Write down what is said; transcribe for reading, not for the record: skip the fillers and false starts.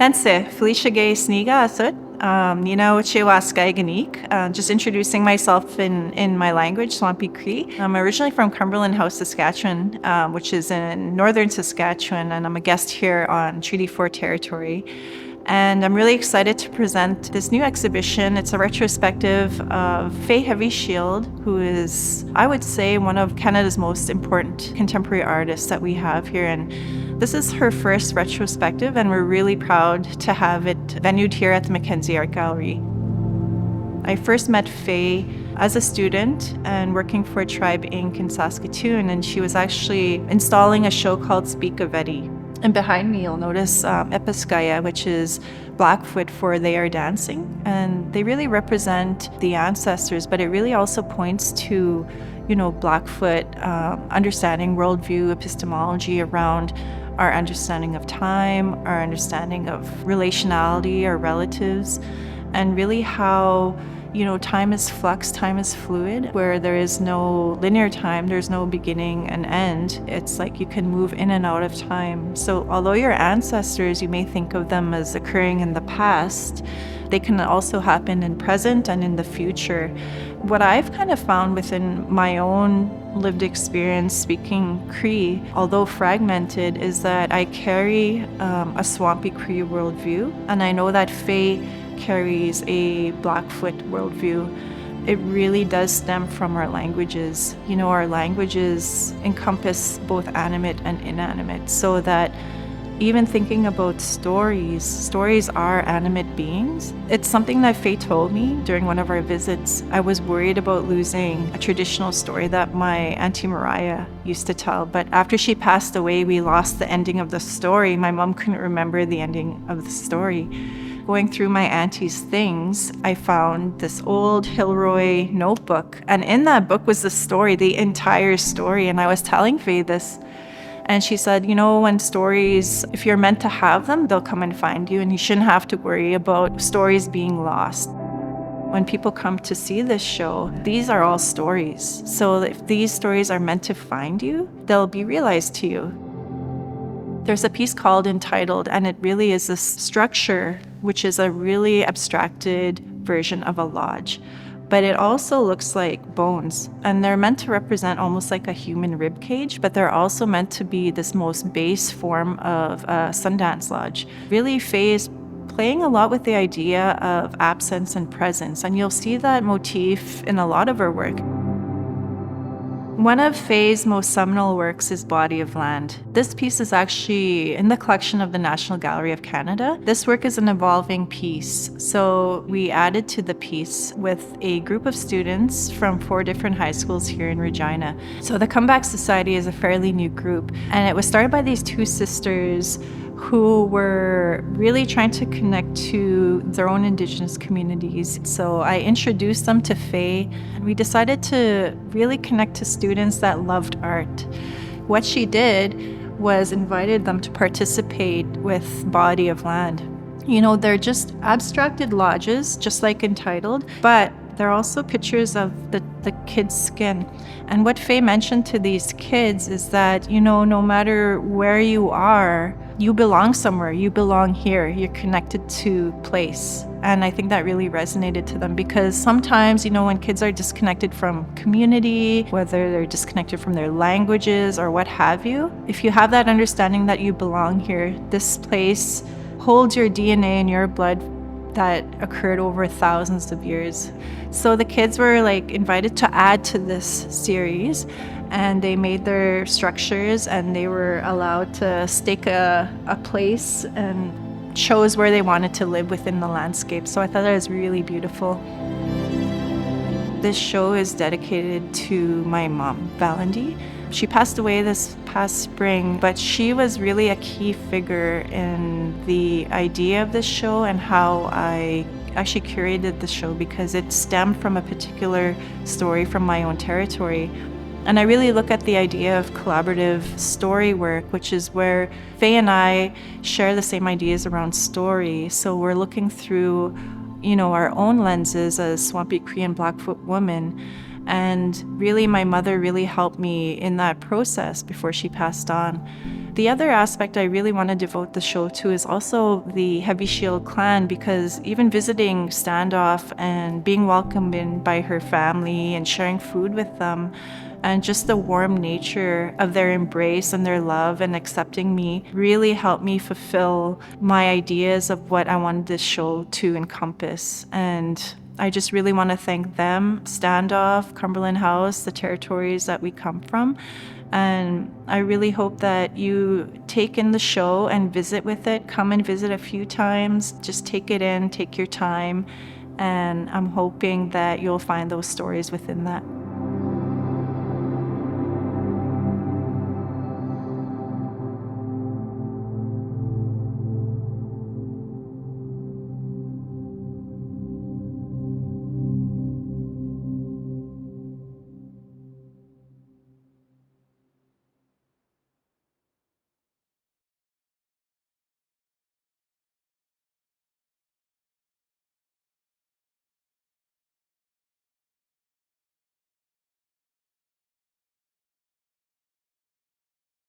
Tanse, Felicia Gay sniga asut. Just introducing myself in my language, Swampy Cree. I'm originally from Cumberland House, Saskatchewan, which is in northern Saskatchewan, and I'm a guest here on Treaty 4 territory. And I'm really excited to present this new exhibition. It's a retrospective of Faye HeavyShield, who is, I would say, one of Canada's most important contemporary artists that we have here. And this is her first retrospective, and we're really proud to have it venued here at the Mackenzie Art Gallery. I first met Faye as a student and working for Tribe Inc. in Saskatoon, and she was actually installing a show called Speak of Eddie. And behind me, you'll notice Episkaya, which is Blackfoot for they are dancing. And they really represent the ancestors, but it really also points to, Blackfoot understanding worldview, epistemology around our understanding of time, our understanding of relationality, our relatives, and really how time is flux, time is fluid, where there is no linear time, there's no beginning and end. It's like you can move in and out of time. So although your ancestors, you may think of them as occurring in the past, they can also happen in present and in the future. What I've kind of found within my own lived experience speaking Cree, although fragmented, is that I carry a Swampy Cree worldview, and I know that Faye carries a Blackfoot worldview. It really does stem from our languages. Our languages encompass both animate and inanimate, so that even thinking about stories are animate beings. It's something that Faye told me during one of our visits. I was worried about losing a traditional story that my Auntie Mariah used to tell, but after she passed away, we lost the ending of the story. My mom couldn't remember the ending of the story. Going through my auntie's things, I found this old Hilroy notebook, and in that book was the story, the entire story. And I was telling Faye this, and she said, when stories, if you're meant to have them, they'll come and find you, and you shouldn't have to worry about stories being lost. When people come to see this show, these are all stories. So if these stories are meant to find you, they'll be realized to you. There's a piece called Entitled, and it really is this structure, which is a really abstracted version of a lodge. But it also looks like bones, and they're meant to represent almost like a human rib cage, but they're also meant to be this most base form of a Sundance lodge. Really, Faye is playing a lot with the idea of absence and presence, and you'll see that motif in a lot of her work. One of Faye's most seminal works is Body of Land. This piece is actually in the collection of the National Gallery of Canada. This work is an evolving piece. So we added to the piece with a group of students from 4 different high schools here in Regina. So the Comeback Society is a fairly new group, and it was started by these 2 sisters who were really trying to connect to their own Indigenous communities. So I introduced them to Faye, and we decided to really connect to students that loved art. What she did was invited them to participate with Body of Land. They're just abstracted lodges, just like Entitled, but they're also pictures of the kids' skin. And what Faye mentioned to these kids is that, no matter where you are, you belong somewhere, you belong here, you're connected to place. And I think that really resonated to them, because sometimes, when kids are disconnected from community, whether they're disconnected from their languages or what have you, if you have that understanding that you belong here, this place holds your DNA and your blood that occurred over thousands of years. So the kids were invited to add to this series, and they made their structures, and they were allowed to stake a place and chose where they wanted to live within the landscape. So I thought that was really beautiful. This show is dedicated to my mom, Valendy. She passed away this past spring, but she was really a key figure in the idea of this show and how I actually curated the show, because it stemmed from a particular story from my own territory. And I really look at the idea of collaborative story work, which is where Faye and I share the same ideas around story. So we're looking through, our own lenses as Swampy Cree and Blackfoot women. And really, my mother really helped me in that process before she passed on. The other aspect I really want to devote the show to is also the HeavyShield clan, because even visiting Standoff and being welcomed in by her family and sharing food with them, and just the warm nature of their embrace and their love and accepting me really helped me fulfill my ideas of what I wanted this show to encompass. And I just really want to thank them, Standoff, Cumberland House, the territories that we come from. And I really hope that you take in the show and visit with it. Come and visit a few times. Just take it in, take your time. And I'm hoping that you'll find those stories within that.